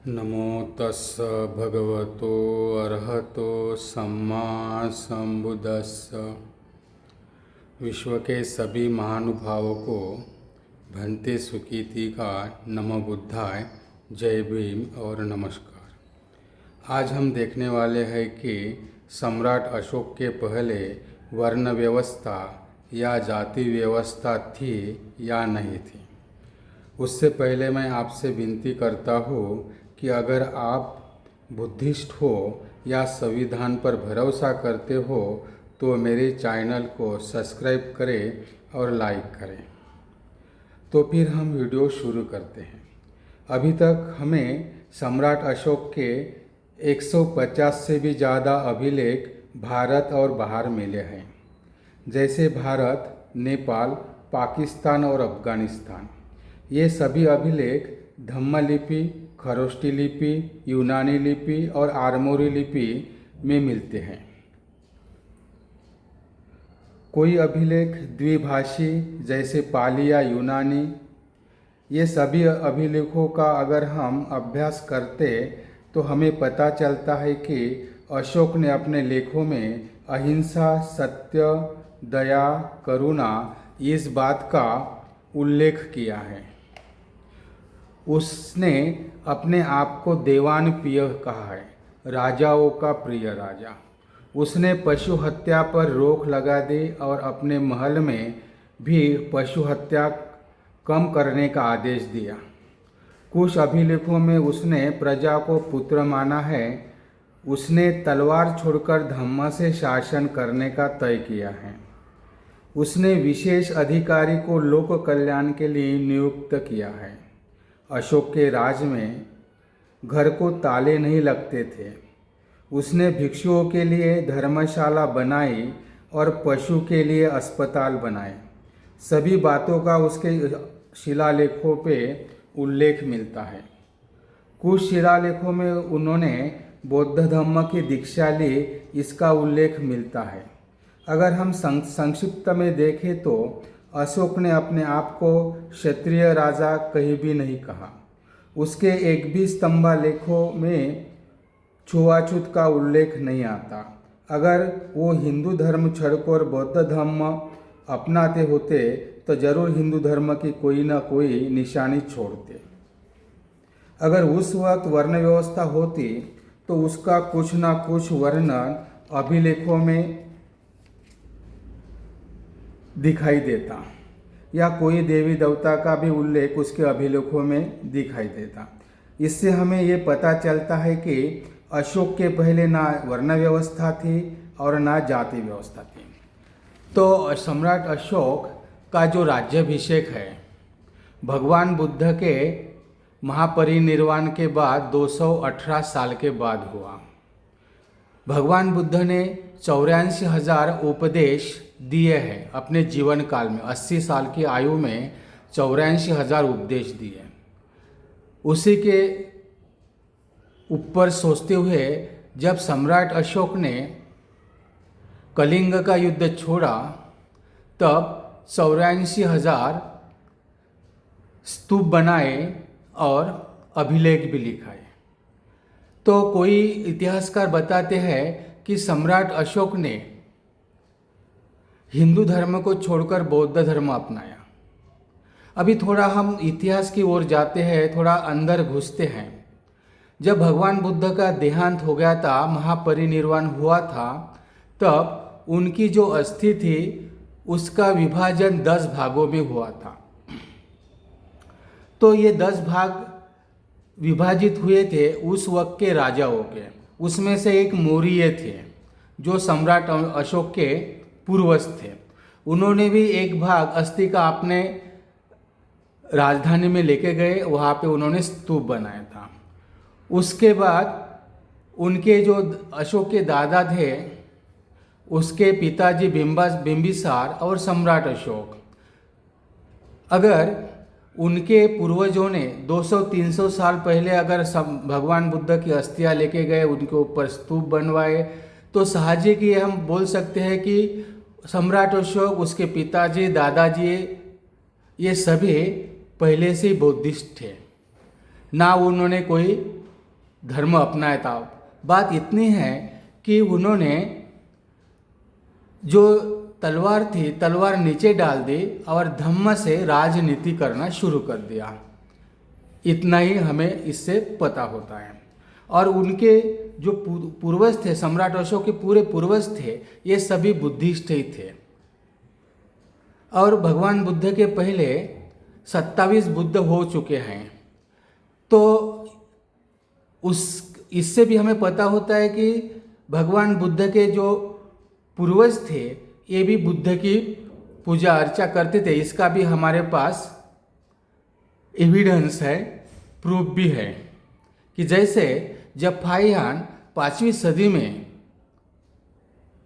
नमो तस्स भगवतो अरहतो सम्मा सम्बुद्धस्स। विश्व के सभी महानुभावों को भंते सुकीर्ति का नमो बुद्धाय, जय भीम और नमस्कार। आज हम देखने वाले हैं कि सम्राट अशोक के पहले वर्ण व्यवस्था या जाति व्यवस्था थी या नहीं थी। उससे पहले मैं आपसे विनती करता हूँ कि अगर आप बुद्धिस्ट हो या संविधान पर भरोसा करते हो तो मेरे चैनल को सब्सक्राइब करें और लाइक करें। तो फिर हम वीडियो शुरू करते हैं। अभी तक हमें सम्राट अशोक के 150 से भी ज़्यादा अभिलेख भारत और बाहर मिले हैं, जैसे भारत, नेपाल, पाकिस्तान और अफगानिस्तान। ये सभी अभिलेख धम्मलिपि, खरोष्टी लिपि, यूनानी लिपि और आरमोरी लिपि में मिलते हैं। कोई अभिलेख द्विभाषी जैसे पाली या यूनानी। ये सभी अभिलेखों का अगर हम अभ्यास करते तो हमें पता चलता है कि अशोक ने अपने लेखों में अहिंसा, सत्य, दया, करुणा इस बात का उल्लेख किया है। उसने अपने आप को देवान प्रिय कहा है, राजाओं का प्रिय राजा। उसने पशु हत्या पर रोक लगा दी और अपने महल में भी पशु हत्या कम करने का आदेश दिया। कुछ अभिलेखों में उसने प्रजा को पुत्र माना है। उसने तलवार छोड़कर धम्म से शासन करने का तय किया है। उसने विशेष अधिकारी को लोक कल्याण के लिए नियुक्त किया है। अशोक के राज में घर को ताले नहीं लगते थे। उसने भिक्षुओं के लिए धर्मशाला बनाई और पशु के लिए अस्पताल बनाए। सभी बातों का उसके शिलालेखों पे उल्लेख मिलता है। कुछ शिलालेखों में उन्होंने बौद्ध धर्म की दीक्षा ली, इसका उल्लेख मिलता है। अगर हम संक्षिप्त में देखें तो अशोक ने अपने आप को क्षत्रिय राजा कहीं भी नहीं कहा। उसके एक भी स्तंभालेखों में छुआछूत का उल्लेख नहीं आता। अगर वो हिंदू धर्म छोड़कर बौद्ध धर्म अपनाते होते तो जरूर हिंदू धर्म की कोई ना कोई निशानी छोड़ते। अगर उस वक्त वर्ण व्यवस्था होती तो उसका कुछ ना कुछ वर्णन अभिलेखों में दिखाई देता, या कोई देवी देवता का भी उल्लेख उसके अभिलेखों में दिखाई देता। इससे हमें ये पता चलता है कि अशोक के पहले ना वर्ण व्यवस्था थी और ना जाति व्यवस्था थी। तो सम्राट अशोक का जो राज्याभिषेक है भगवान बुद्ध के महापरिनिर्वाण के बाद 218 साल के बाद हुआ। भगवान बुद्ध ने 84,000 उपदेश दिए हैं अपने जीवन काल में। 80 साल की आयु में 84,000 उपदेश दिए। उसी के ऊपर सोचते हुए जब सम्राट अशोक ने कलिंग का युद्ध छोड़ा तब 84,000 स्तूप बनाए और अभिलेख भी लिखाए। तो कोई इतिहासकार बताते हैं कि सम्राट अशोक ने हिंदू धर्म को छोड़कर बौद्ध धर्म अपनाया। अभी थोड़ा हम इतिहास की ओर जाते हैं, थोड़ा अंदर घुसते हैं। जब भगवान बुद्ध का देहांत हो गया था, महापरिनिर्वाण हुआ था, तब उनकी जो अस्थि थी उसका विभाजन 10 भागों में हुआ था। तो ये 10 भाग विभाजित हुए थे उस वक्त के राजाओं के। उसमें से एक मौर्य थे जो सम्राट अशोक के पूर्वज थे। उन्होंने भी एक भाग अस्थि का अपने राजधानी में लेके गए, वहाँ पे उन्होंने स्तूप बनाया था। उसके बाद उनके जो अशोक के दादा थे उसके पिताजी बिंबिसार और सम्राट अशोक, अगर उनके पूर्वजों ने 200-300 साल पहले अगर भगवान बुद्ध की अस्थियां लेके गए, उनके ऊपर स्तूप बनवाए, तो साहजिक ये हम बोल सकते हैं कि सम्राट अशोक, उसके पिताजी, दादाजी, ये सभी पहले से ही बौद्धिस्ट थे। ना उन्होंने कोई धर्म अपनाया था। बात इतनी है कि उन्होंने जो तलवार थी, तलवार नीचे डाल दी और धम्म से राजनीति करना शुरू कर दिया। इतना ही हमें इससे पता होता है। और उनके जो पूर्वज थे, सम्राट अशोक के पूरे पूर्वज थे, ये सभी बुद्धिस्ट ही थे। और भगवान बुद्ध के पहले 27 बुद्ध हो चुके हैं। तो इससे भी हमें पता होता है कि भगवान बुद्ध के जो पूर्वज थे ये भी बुद्ध की पूजा अर्चा करते थे। इसका भी हमारे पास एविडेंस है, प्रूफ भी है कि जैसे जब फाहियान 5वीं सदी में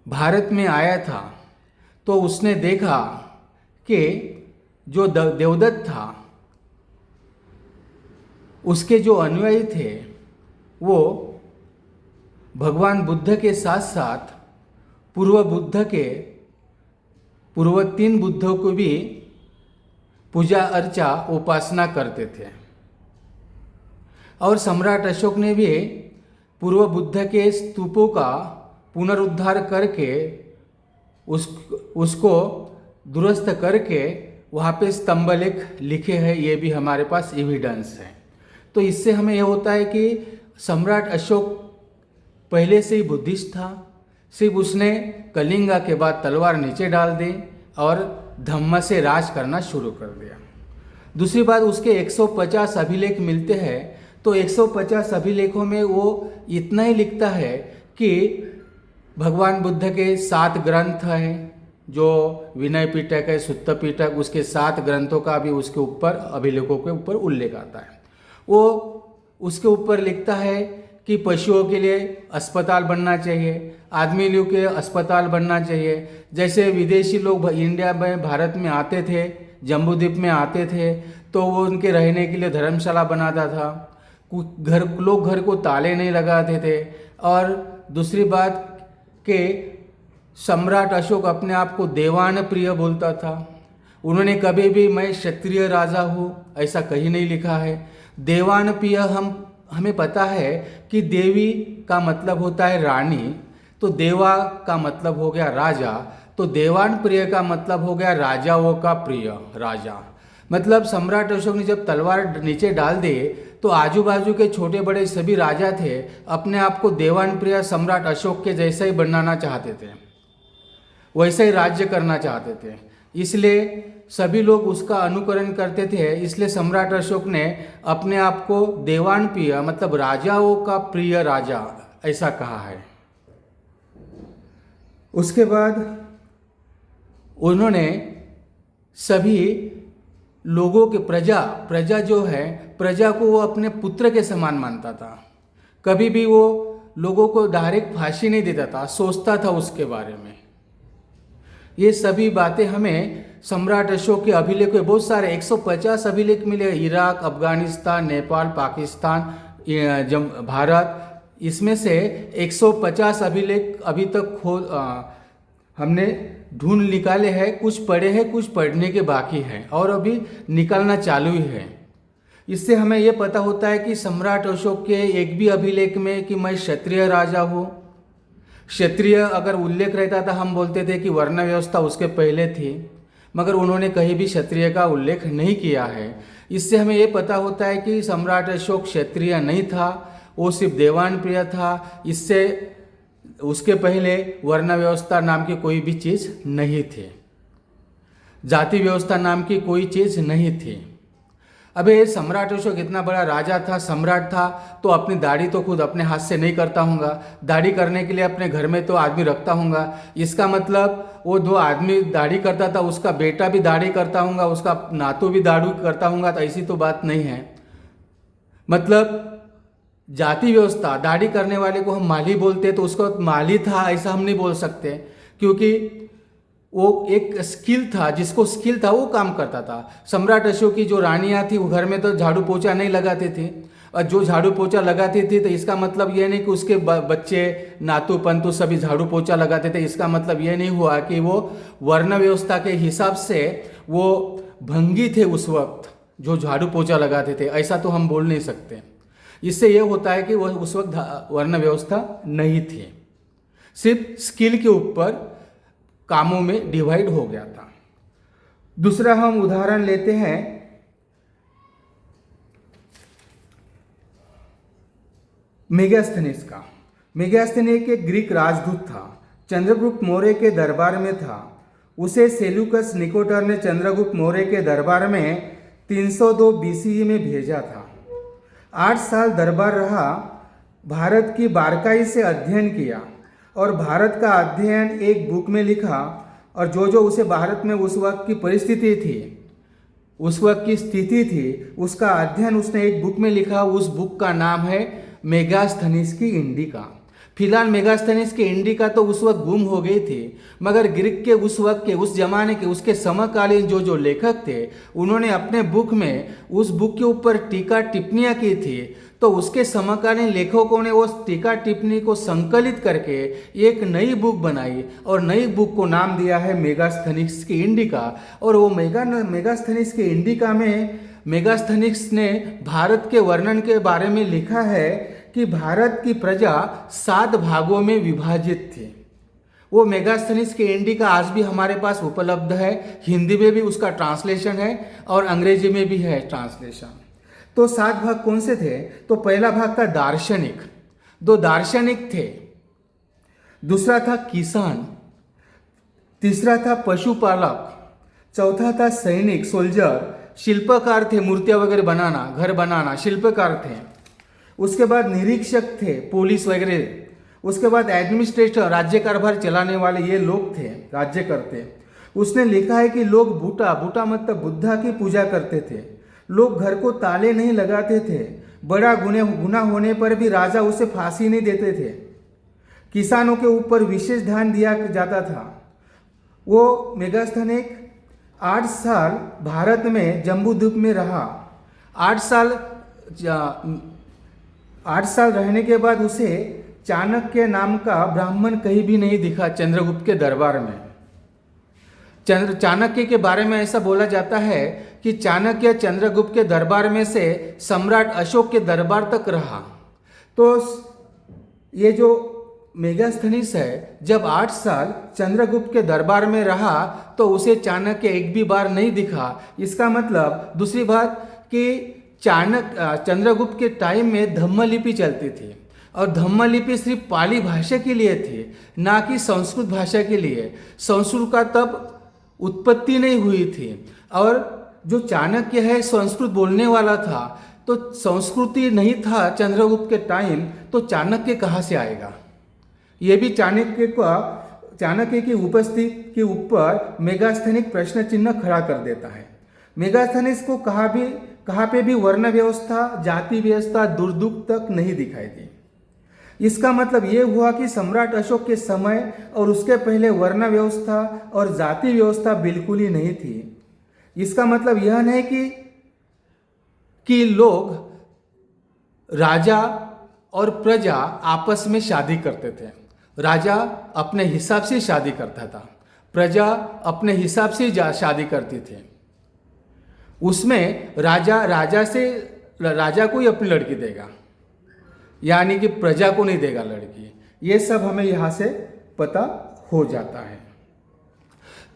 भारत में आया था तो उसने देखा कि जो देवदत्त था उसके जो अनुयायी थे वो भगवान बुद्ध के साथ साथ पूर्व 3 बुद्धों को भी पूजा अर्चा उपासना करते थे। और सम्राट अशोक ने भी पूर्व बुद्ध के स्तूपों का पुनरुद्धार करके उसको दुरुस्त करके वहाँ पे स्तंभलेख लिखे हैं। ये भी हमारे पास एविडेंस है। तो इससे हमें यह होता है कि सम्राट अशोक पहले से ही बुद्धिस्ट था। सिर्फ उसने कलिंगा के बाद तलवार नीचे डाल दी और धम्म से राज करना शुरू कर दिया। दूसरी बात, उसके 150 अभिलेख मिलते हैं। तो 150 अभिलेखों में वो इतना ही लिखता है कि भगवान बुद्ध के 7 ग्रंथ हैं, जो विनय पिटक है, सुत्त पिटक, उसके 7 ग्रंथों का भी उसके ऊपर अभिलेखों के ऊपर उल्लेख आता है। वो उसके ऊपर लिखता है कि पशुओं के लिए अस्पताल बनना चाहिए, आदमी लोग के अस्पताल बनना चाहिए। जैसे विदेशी लोग इंडिया में, भारत में आते थे, जम्बूद्वीप में आते थे, तो वो उनके रहने के लिए धर्मशाला बनाता था। लोग घर को ताले नहीं लगाते थे। और दूसरी बात कि सम्राट अशोक अपने आप को देवान प्रिय बोलता था। उन्होंने कभी भी मैं क्षत्रिय राजा हूँ ऐसा कहीं नहीं लिखा है। देवान प्रिय हमें पता है कि देवी का मतलब होता है रानी, तो देवा का मतलब हो गया राजा, तो देवान प्रिय का मतलब हो गया राजाओं का प्रिय राजा। मतलब सम्राट अशोक ने जब तलवार नीचे डाल दी तो आजू बाजू के छोटे बड़े सभी राजा थे अपने आप को देवान प्रिय सम्राट अशोक के जैसा ही बनाना चाहते थे, वैसे ही राज्य करना चाहते थे। इसलिए सभी लोग उसका अनुकरण करते थे। इसलिए सम्राट अशोक ने अपने आप को देवान प्रिय मतलब राजाओं का प्रिय राजा ऐसा कहा है। उसके बाद उन्होंने सभी लोगों के प्रजा जो है, प्रजा को वो अपने पुत्र के समान मानता था। कभी भी वो लोगों को डायरेक्ट फांसी नहीं देता था, सोचता था उसके बारे में। ये सभी बातें हमें सम्राट अशोक के अभिलेख में बहुत सारे 150 अभिलेख मिले। इराक, अफगानिस्तान, नेपाल, पाकिस्तान, भारत, इसमें से 150 अभिलेख अभी तक हमने ढूंढ निकाले हैं। कुछ पढ़े हैं, कुछ पढ़ने के बाकी हैं और अभी निकालना चालू ही है। इससे हमें यह पता होता है कि सम्राट अशोक के एक भी अभिलेख में कि मैं क्षत्रिय राजा हूँ, क्षत्रिय अगर उल्लेख रहता था हम बोलते थे कि वर्ण व्यवस्था उसके पहले थी, मगर उन्होंने कहीं भी क्षत्रिय का उल्लेख नहीं किया है। इससे हमें ये पता होता है कि सम्राट अशोक क्षत्रिय नहीं था, वो सिर्फ देवान प्रिय था। इससे उसके पहले वर्ण व्यवस्था नाम की कोई भी चीज़ नहीं थी, जाति व्यवस्था नाम की कोई चीज़ नहीं थी। अब ये सम्राट अशोक इतना बड़ा राजा था, सम्राट था, तो अपनी दाढ़ी तो खुद अपने हाथ से नहीं करता होगा। दाढ़ी करने के लिए अपने घर में तो आदमी रखता होगा। इसका मतलब वो 2 आदमी दाढ़ी करता था, उसका बेटा भी दाढ़ी करता होगा, उसका नातू भी दाढ़ी करता होगा, तो ऐसी तो बात नहीं है। मतलब जाति व्यवस्था, दाढ़ी करने वाले को हम माली बोलते, तो उसको माली था ऐसा हम नहीं बोल सकते, क्योंकि वो एक स्किल था, जिसको स्किल था वो काम करता था। सम्राट अशोक की जो रानियां थी वो घर में तो झाड़ू पोछा नहीं लगाती थी, और जो झाड़ू पोछा लगाती थी तो इसका मतलब ये नहीं कि उसके बच्चे नातू पंतु सभी झाड़ू पोछा लगाते थे। इसका मतलब ये नहीं हुआ कि वो वर्ण व्यवस्था के हिसाब से वो भंगी थे उस वक्त जो झाड़ू पोछा लगाते थे, ऐसा तो हम बोल नहीं सकते। इससे यह होता है कि वह उस वक्त वर्ण व्यवस्था नहीं थी, सिर्फ स्किल के ऊपर कामों में डिवाइड हो गया था। दूसरा हम उदाहरण लेते हैं मेगास्थनीज का। मेगास्थनीज एक ग्रीक राजदूत था, चंद्रगुप्त मौर्य के दरबार में था। उसे सेल्यूकस निकोटर ने चंद्रगुप्त मौर्य के दरबार में 302 BCE में भेजा था। 8 साल दरबार रहा, भारत की बारीकी से अध्ययन किया और भारत का अध्ययन एक बुक में लिखा, और जो उसे भारत में उस वक्त की परिस्थिति थी, उस वक्त की स्थिति थी, उसका अध्ययन उसने एक बुक में लिखा। उस बुक का नाम है मेगास्थनीज की इंडिका। फिलहाल मेगास्थनीज की इंडिका तो उस वक्त गुम हो गई थी, मगर ग्रीक के उस वक्त के, उस जमाने के, उसके समकालीन जो लेखक थे, उन्होंने अपने बुक में उस बुक के ऊपर टीका टिप्पणियाँ की थी। तो उसके समकालीन लेखकों ने उस टीका टिप्पणी को संकलित करके एक नई बुक बनाई और नई बुक को नाम दिया है मेगास्थनीज की इंडिका। और वो मेगास्थनीज की इंडिका में मेगास्थनीज ने भारत के वर्णन के बारे में लिखा है कि भारत की प्रजा 7 भागों में विभाजित थी। वो मेगास्थनीज की इंडिका आज भी हमारे पास उपलब्ध है, हिंदी में भी उसका ट्रांसलेशन है और अंग्रेजी में भी है ट्रांसलेशन। तो 7 भाग कौन से थे? तो पहला भाग था दार्शनिक, 2 दार्शनिक थे। दूसरा था किसान, तीसरा था पशुपालक, चौथा था सैनिक, सोल्जर, शिल्पकार थे, मूर्तियां वगैरह बनाना, घर बनाना, शिल्पकार थे। उसके बाद निरीक्षक थे, पुलिस वगैरह। उसके बाद एडमिनिस्ट्रेटर, राज्य कारभार चलाने वाले ये लोग थे, राज्य करते। उसने लिखा है कि लोग बूटा मतलब बुद्धा की पूजा करते थे। लोग घर को ताले नहीं लगाते थे। बड़ा गुनाह होने पर भी राजा उसे फांसी नहीं देते थे। किसानों के ऊपर विशेष ध्यान दिया जाता था। वो मेगास्थनीज 8 साल भारत में जम्बूद्वीप में रहा। 8 साल रहने के बाद उसे चाणक्य नाम का ब्राह्मण कहीं भी नहीं दिखा चंद्रगुप्त के दरबार में। चाणक्य के बारे में ऐसा बोला जाता है कि चाणक्य चंद्रगुप्त के दरबार में से सम्राट अशोक के दरबार तक रहा। तो ये जो मेगास्थनीज है, जब 8 साल चंद्रगुप्त के दरबार में रहा तो उसे चाणक्य एक भी बार नहीं दिखा। इसका मतलब दूसरी बात कि चंद्रगुप्त के टाइम में धम्मलिपि चलती थी और धम्मलिपि सिर्फ पाली भाषा के लिए थी, ना कि संस्कृत भाषा के लिए। संस्कृत का तब उत्पत्ति नहीं हुई थी और जो चाणक्य है संस्कृत बोलने वाला था, तो संस्कृति नहीं था चंद्रगुप्त के टाइम, तो चाणक्य कहाँ से आएगा? ये भी चाणक्य की उपस्थिति के ऊपर मेगास्थनीज प्रश्न चिन्ह खड़ा कर देता है। मेगास्थनीज को कहाँ पे भी वर्ण व्यवस्था, जाति व्यवस्था दूर दूर तक नहीं दिखाई दी। इसका मतलब ये हुआ कि सम्राट अशोक के समय और उसके पहले वर्ण व्यवस्था और जाति व्यवस्था बिल्कुल ही नहीं थी। इसका मतलब यह नहीं कि लोग, राजा और प्रजा आपस में शादी करते थे। राजा अपने हिसाब से शादी करता था, प्रजा अपने हिसाब से शादी करती थी। उसमें राजा को ही अपनी लड़की देगा, यानी कि प्रजा को नहीं देगा लड़की। ये सब हमें यहाँ से पता हो जाता है।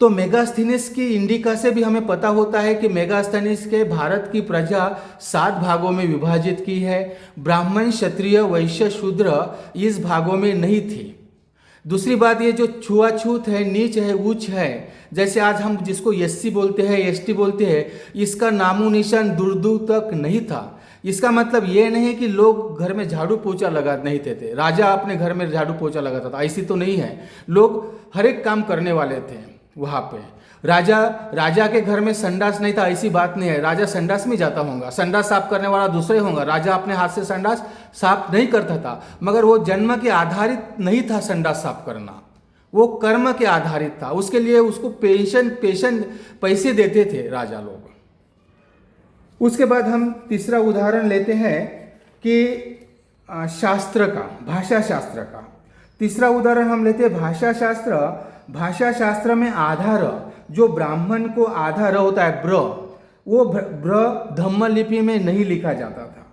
तो मेगास्थनीज की इंडिका से भी हमें पता होता है कि मेगास्थनीज के भारत की प्रजा 7 भागों में विभाजित की है। ब्राह्मण, क्षत्रिय, वैश्य, शूद्र इस भागों में नहीं थी। दूसरी बात, ये जो छुआछूत है, नीच है, ऊंच है, जैसे आज हम जिसको एससी बोलते हैं, एसटी बोलते हैं, इसका नामो निशान दूर दूर तक नहीं था। इसका मतलब ये नहीं कि लोग घर में झाड़ू पोछा लगा नहीं थे, राजा अपने घर में झाड़ू पोछा लगाता था, ऐसी तो नहीं है। लोग हर एक काम करने वाले थे वहाँ पे। राजा के घर में संडास नहीं था, ऐसी बात नहीं है। राजा संडास में जाता होगा, संडास साफ करने वाला दूसरे होगा। राजा अपने हाथ से संडास साफ नहीं करता था, मगर वो जन्म के आधारित नहीं था संडास साफ करना, वो कर्म के आधारित था। उसके लिए उसको पैसे देते थे राजा लोग। उसके बाद हम तीसरा उदाहरण लेते हैं कि शास्त्र का, भाषा शास्त्र का। तीसरा उदाहरण हम लेते हैं भाषा शास्त्र। भाषा शास्त्र में आधार, जो ब्राह्मण को आधार होता है ब्र, वो ब्र धम्मलिपि में नहीं लिखा जाता था।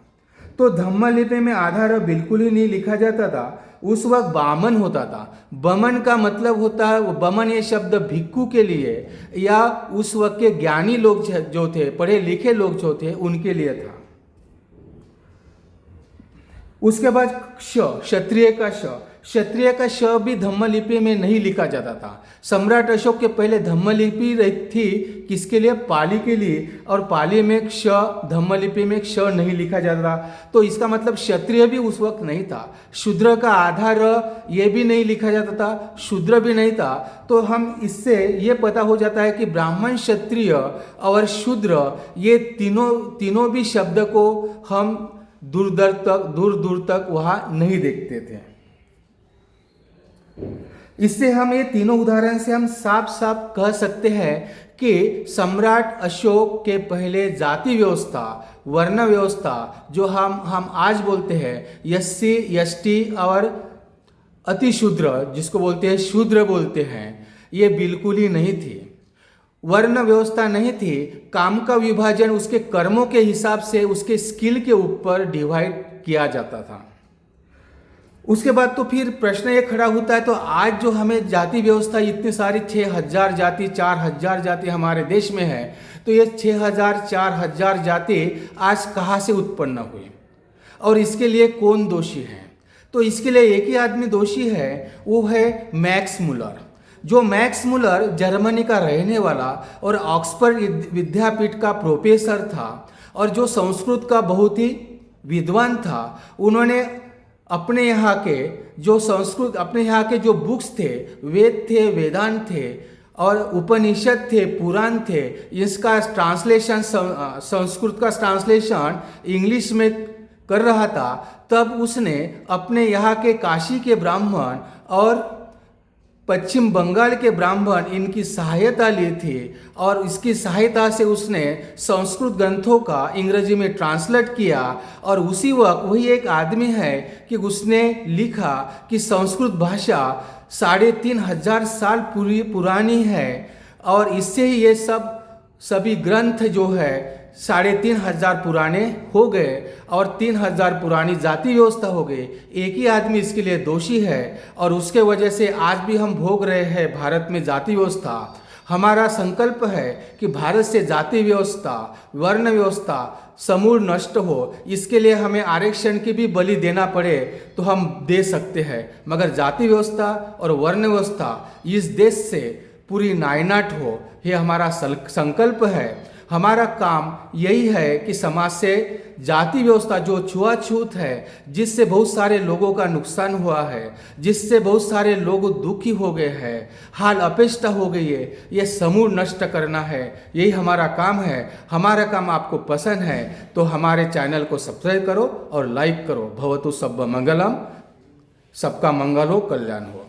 तो धम्म लिपि में आधा र बिल्कुल ही नहीं लिखा जाता था। उस वक्त बामन होता था। बमन का मतलब होता है, बमन ये शब्द भिक्खु के लिए या उस वक्त के ज्ञानी लोग जो थे, पढ़े लिखे लोग जो थे, उनके लिए था। उसके बाद क्षत्रिय का क्षत्रिय का श भी धम्म लिपि में नहीं लिखा जाता था। सम्राट अशोक के पहले धम्म लिपि थी किसके लिए? पाली के लिए। और पाली में क्ष, धम्म लिपि में क्ष नहीं लिखा जाता था। तो इसका मतलब क्षत्रिय भी उस वक्त नहीं था। शूद्र का आधा र ये भी नहीं लिखा जाता था, शूद्र भी नहीं था। तो हम इससे ये पता हो जाता है कि ब्राह्मण, क्षत्रिय और शूद्र ये तीनों भी शब्द को हम दूर दूर तक वहाँ नहीं देखते थे। इससे हम ये तीनों उदाहरण से हम साफ साफ कह सकते हैं कि सम्राट अशोक के पहले जाति व्यवस्था, वर्ण व्यवस्था जो हम आज बोलते हैं, एससी, एसटी और अतिशूद्र जिसको बोलते हैं, शूद्र बोलते हैं, ये बिल्कुल ही नहीं थी। वर्ण व्यवस्था नहीं थी। काम का विभाजन उसके कर्मों के हिसाब से, उसके स्किल के ऊपर डिवाइड किया जाता था। उसके बाद तो फिर प्रश्न ये खड़ा होता है, तो आज जो हमें जाति व्यवस्था इतनी सारी 6000 जाति, 4000 जाति हमारे देश में है, तो ये 6000 4000 जाति आज कहाँ से उत्पन्न हुई और इसके लिए कौन दोषी है? तो इसके लिए एक ही आदमी दोषी है, वो है मैक्स मुलर। जो मैक्स मुलर जर्मनी का रहने वाला और ऑक्सफोर्ड विद्यापीठ का प्रोफेसर था और जो संस्कृत का बहुत ही विद्वान था। उन्होंने अपने यहाँ के जो बुक्स थे, वेद थे, वेदांत थे और उपनिषद थे, पुराण थे, इसका ट्रांसलेशन, संस्कृत का ट्रांसलेशन इंग्लिश में कर रहा था। तब उसने अपने यहाँ के काशी के ब्राह्मण और पश्चिम बंगाल के ब्राह्मण इनकी सहायता ली थी और इसकी सहायता से उसने संस्कृत ग्रंथों का अंग्रेजी में ट्रांसलेट किया। और उसी वक्त वही एक आदमी है कि उसने लिखा कि संस्कृत भाषा 3500 साल पुरानी है और इससे ही ये सभी ग्रंथ जो है 3500 पुराने हो गए और 3000 पुरानी जाति व्यवस्था हो गई। एक ही आदमी इसके लिए दोषी है और उसके वजह से आज भी हम भोग रहे हैं भारत में जाति व्यवस्था। हमारा संकल्प है कि भारत से जाति व्यवस्था, वर्ण व्यवस्था समूल नष्ट हो। इसके लिए हमें आरक्षण की भी बलि देना पड़े तो हम दे सकते हैं, मगर जाति व्यवस्था और वर्ण व्यवस्था इस देश से पूरी नायनाट हो, ये हमारा संकल्प है। हमारा काम यही है कि समाज से जाति व्यवस्था जो छुआछूत है, जिससे बहुत सारे लोगों का नुकसान हुआ है, जिससे बहुत सारे लोग दुखी हो गए हैं, हाल अपेष्टा हो गई है, ये समूल नष्ट करना है। यही हमारा काम है। हमारा काम आपको पसंद है तो हमारे चैनल को सब्सक्राइब करो और लाइक करो। भवतु सब मंगलम, सबका मंगल हो, कल्याण हो।